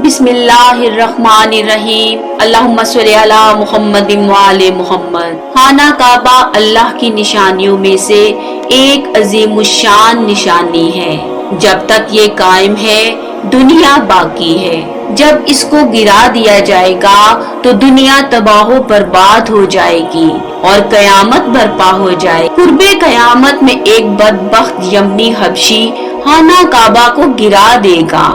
बिस्मिल्लाहिर्रहमानिर्रहीम। अल्लाहुम्मा सल्ली अला मुहम्मद व आले मुहम्मद। खाना काबा अल्लाह की निशानियों में से एक अजीमुशान निशानी है। जब तक ये कायम है दुनिया बाकी है। जब इसको गिरा दिया जाएगा तो दुनिया तबाह बर्बाद हो जाएगी और कयामत बर्पा हो जाए। कुर्बे कयामत में एक बदबख्त यमनी हबशी खाना काबा को गिरा देगा,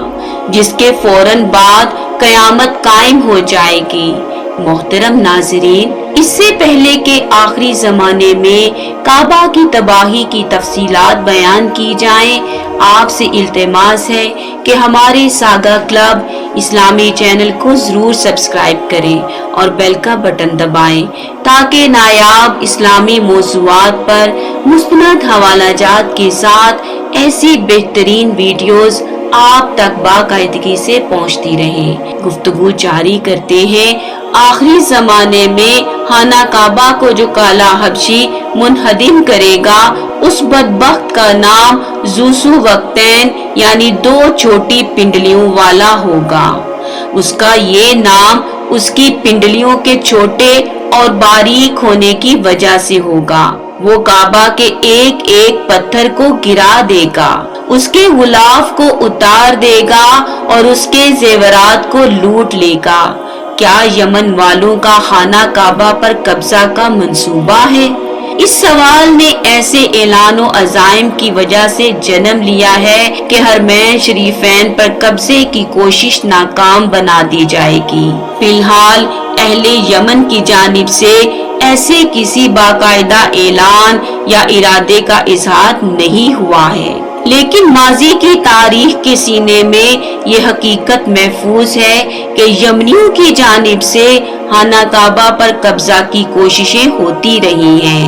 जिसके फौरन बाद कयामत कायम हो जाएगी। मोहतरम नाज़रीन, इससे पहले के आखिरी जमाने में काबा की तबाही की तफसीलात बयान की जाएं, आपसे इल्तिमास है कि हमारे सागा क्लब इस्लामी चैनल को जरूर सब्सक्राइब करें और बेल का बटन दबाएं ताकि नायाब इस्लामी मौज़ूआत पर मुस्तनद हवालाजात के साथ ऐसी बेहतरीन वीडियोस आप तक बाकायदगी से पहुंचती रहे। गुफ्तगू जारी करते हैं। आखिरी जमाने में खाना काबा को जो काला हबशी मुनहदिम करेगा, उस बदबख्त का नाम ज़ूसु वक्तैन यानी दो छोटी पिंडलियों वाला होगा। उसका ये नाम उसकी पिंडलियों के छोटे और बारीक होने की वजह से होगा। वो काबा के एक एक पत्थर को गिरा देगा, उसके गुलाफ को उतार देगा और उसके जेवरात को लूट लेगा। क्या यमन वालों का खाना काबा पर कब्जा का मंसूबा है? इस सवाल ने ऐसे ऐलानो अज़ाइम की वजह से जन्म लिया है कि हरमैन शरीफैन पर कब्जे की कोशिश नाकाम बना दी जाएगी। फिलहाल अहले यमन की जानिब से ऐसे किसी बाकायदा ऐलान या इरादे का इजहार नहीं हुआ है, लेकिन माजी की तारीख के सीने में ये हकीकत महफूज है कि यमनियों की जानिब से खाना काबा पर कब्जा की कोशिशें होती रही हैं।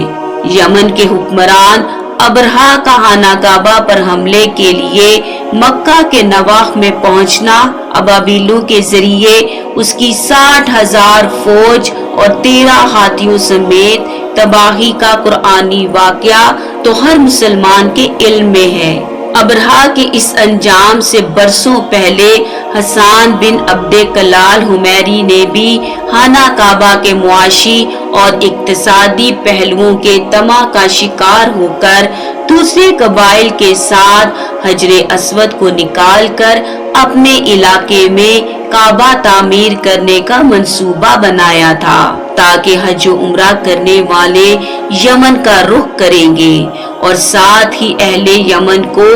यमन के हुक्मरान अबरहा का खाना काबा पर हमले के लिए मक्का के नवाह में पहुंचना, अबाबिलों के जरिए उसकी 60,000 फौज और 13 हाथियों समेत तबाही का कुरानी वाकया तो हर मुसलमान के इल्म में है। अबरहा के इस अंजाम से बरसों पहले हसन बिन अब्दे कलाल हुमैरी ने भी खाना काबा के मुआशी और इक्तिसादी पहलुओं के तमा का शिकार होकर दूसरे कबाइल के साथ हजरे अस्वद को निकाल कर अपने इलाके में काबा तामीर करने का मंसूबा बनाया था, ताकि हज उम्रा करने वाले यमन का रुख करेंगे और साथ ही अहले यमन को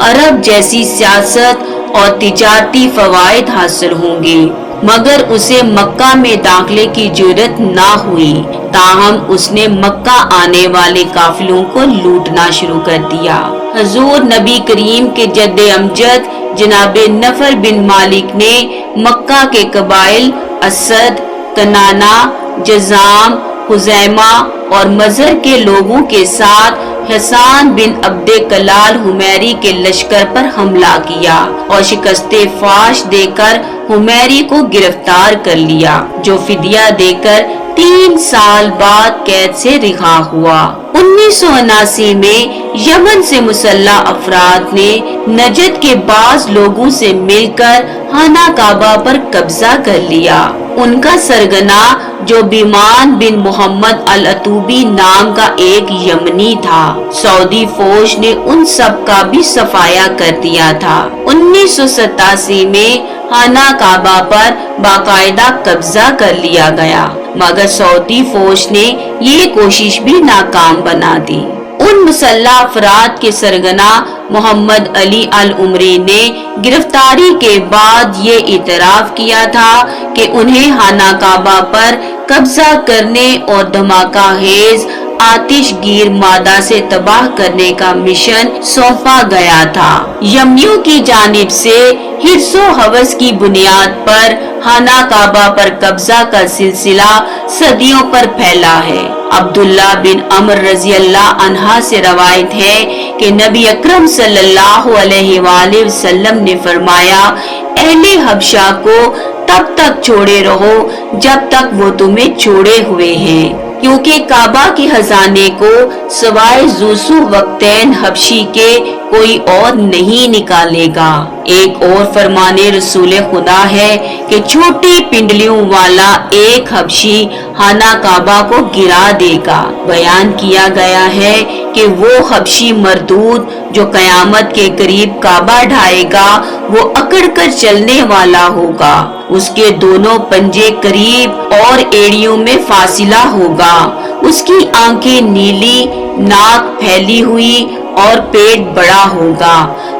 अरब जैसी सियासत और तिजारती फवायद हासिल होंगे। मगर उसे मक्का में दाखिले की जुर्रत ना हुई, ताहम उसने मक्का आने वाले काफिलों को लूटना शुरू कर दिया। हजूर नबी करीम के जद्दे अमजद जनाबे नफर बिन मालिक ने मक्का के कबाइल असद, कनाना, जजाम, हुजैमा और मजहर के लोगों के साथ हसन बिन अब्दे कलाल हुमैरी के लश्कर पर हमला किया और शिकस्ते फाश देकर हुमैरी को गिरफ्तार कर लिया, जो फिदिया देकर 3 साल बाद कैद से रिहा हुआ। 1979 में यमन से मुसल्ला अफराद ने नजद के बाज लोगों से मिलकर खाना काबा पर कब्जा कर लिया। उनका सरगना जो बिमान बिन मोहम्मद अल अतूबी नाम का एक यमनी था, सऊदी फौज ने उन सब का भी सफाया कर दिया था। 1987 में खाना काबा पर बाकायदा कब्जा कर लिया गया, मगर सऊदी फौज ने ये कोशिश भी नाकाम बना दी। उन मुसल्ला अफराद के सरगना मोहम्मद अली अल उमरी ने गिरफ्तारी के बाद ये इतराफ किया था कि उन्हें खाना काबा पर कब्जा करने और धमाका हेज आतिशगीर मादा से तबाह करने का मिशन सौंपा गया था। यमनियों की जानिब से हिर्सो हवस की बुनियाद पर खाना काबा पर कब्जा का सिलसिला सदियों पर फैला है। अब्दुल्ला बिन अमर रजी अल्लाह अन्हा से रवायत है कि नबी अकरम सल्लल्लाहु अलैहि वसल्लम ने फरमाया, अहले हबशा को तब तक छोड़े रहो जब तक वो तुम्हें छोड़े हुए हैं। क्योंकि काबा के खजाने को सवाए यूसुफ वक्तैन हबशी के कोई और नहीं निकालेगा। एक और फरमाने रसूल खुदा है कि छोटी पिंडलियों वाला एक हबशी खाना काबा को गिरा देगा। बयान किया गया है कि वो हबशी मरदूद जो कयामत के करीब काबा ढाएगा वो अकड़ कर चलने वाला होगा। उसके दोनों पंजे करीब और एड़ियों में फासिला होगा। उसकी आंखें नीली, नाक फैली हुई और पेट बड़ा होगा।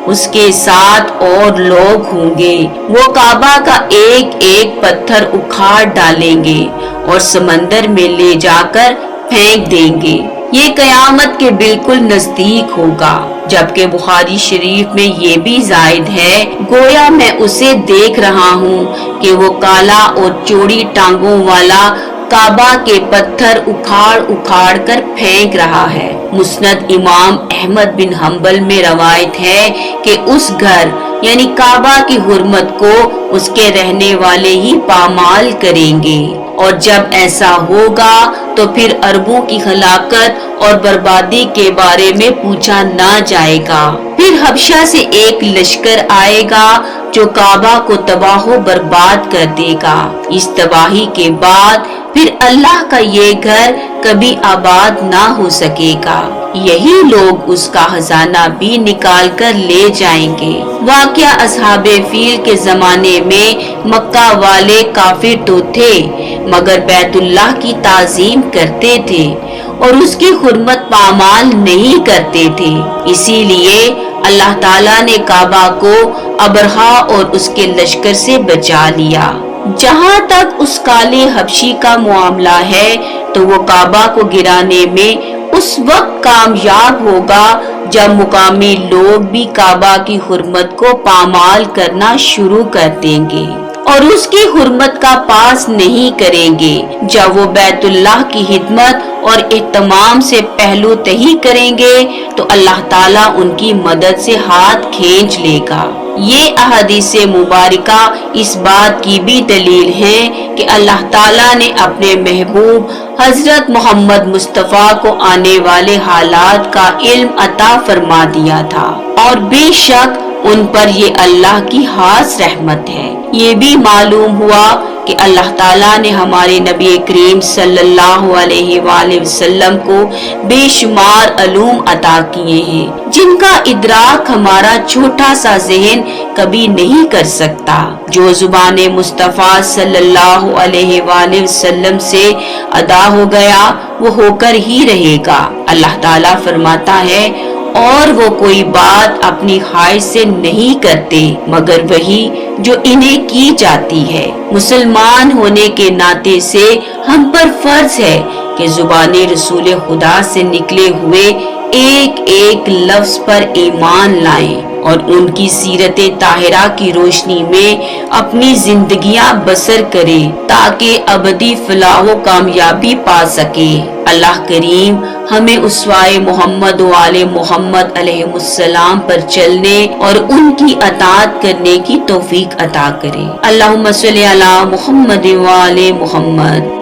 उसके साथ और लोग होंगे। वो काबा का एक एक पत्थर उखाड़ डालेंगे और समंदर में ले जाकर फेंक देंगे। ये कयामत के बिल्कुल नजदीक होगा। जबकि बुखारी शरीफ में ये भी जायद है, गोया मैं उसे देख रहा हूँ कि वो काला और चौड़ी टांगों वाला काबा के पत्थर उखाड़ उखाड़ कर फेंक रहा है। मुस्नद इमाम अहमद बिन हम्बल में रवायत है कि उस घर यानी काबा की हुर्मत को उसके रहने वाले ही पामाल करेंगे, और जब ऐसा होगा तो फिर अरबों की हलाकत और बर्बादी के बारे में पूछा ना जाएगा। फिर हबशा से एक लश्कर आएगा जो काबा को तबाह बर्बाद कर देगा। इस तबाही के बाद फिर अल्लाह का ये घर कभी आबाद ना हो सकेगा। यही लोग उसका खजाना भी निकाल कर ले जाएंगे। वाक़या असहाबे फील के जमाने में मक्का वाले काफिर तो थे मगर बैतुल्लाह की ताजीम करते थे और उसकी हुर्मत पामाल नहीं करते थे। इसीलिए अल्लाह ताला ने काबा को अबरहा और उसके लश्कर से बचा लिया। जहाँ तक उस काले हबशी का मामला है तो वो काबा को गिराने में उस वक्त कामयाब होगा जब मुकामी लोग भी काबा की हुर्मत को पामाल करना शुरू कर देंगे और उसकी हुर्मत का पास नहीं करेंगे। जब वो बैतुल्लाह की हिदमत और इत्तमाम से पहलू तही करेंगे तो अल्लाह ताला उनकी मदद से हाथ खींच लेगा। ये अहदीस मुबारका इस बात की भी दलील है कि अल्लाह ताला ने अपने महबूब हजरत मोहम्मद मुस्तफ़ा को आने वाले हालात का इल्म अता फरमा दिया था और बेशक उन पर ये अल्लाह की खास रहमत है। ये भी मालूम हुआ कि अल्लाह ताला ने हमारे नबी करीम सल्लल्लाहु अलैहि वसल्लम को बेशुमार अलूम अता किए हैं जिनका इदराक हमारा छोटा सा ज़हन कभी नहीं कर सकता। जो जुबान मुस्तफ़ा सल्लल्लाहु अलैहि वसल्लम से अदा हो गया वो होकर ही रहेगा। अल्लाह ताला फरमाता है और वो कोई बात अपनी ख्वाहिश से नहीं करते मगर वही जो इन्हें की जाती है। मुसलमान होने के नाते से हम पर फर्ज है कि जुबाने रसूल खुदा से निकले हुए एक एक लफ्ज पर ईमान लाएं और उनकी सीरत ताहिरा की रोशनी में अपनी जिंदगियां बसर करें ताकि अबदी फलाह कामयाबी पा सके। अल्लाह करीम हमें उसवाए मोहम्मद व आले मोहम्मद अलैहिस्सलाम पर चलने और उनकी अताअत करने की तौफीक अता करे। अल्लाहुम्मा सल्ली अला मुहम्मद व आले मोहम्मद।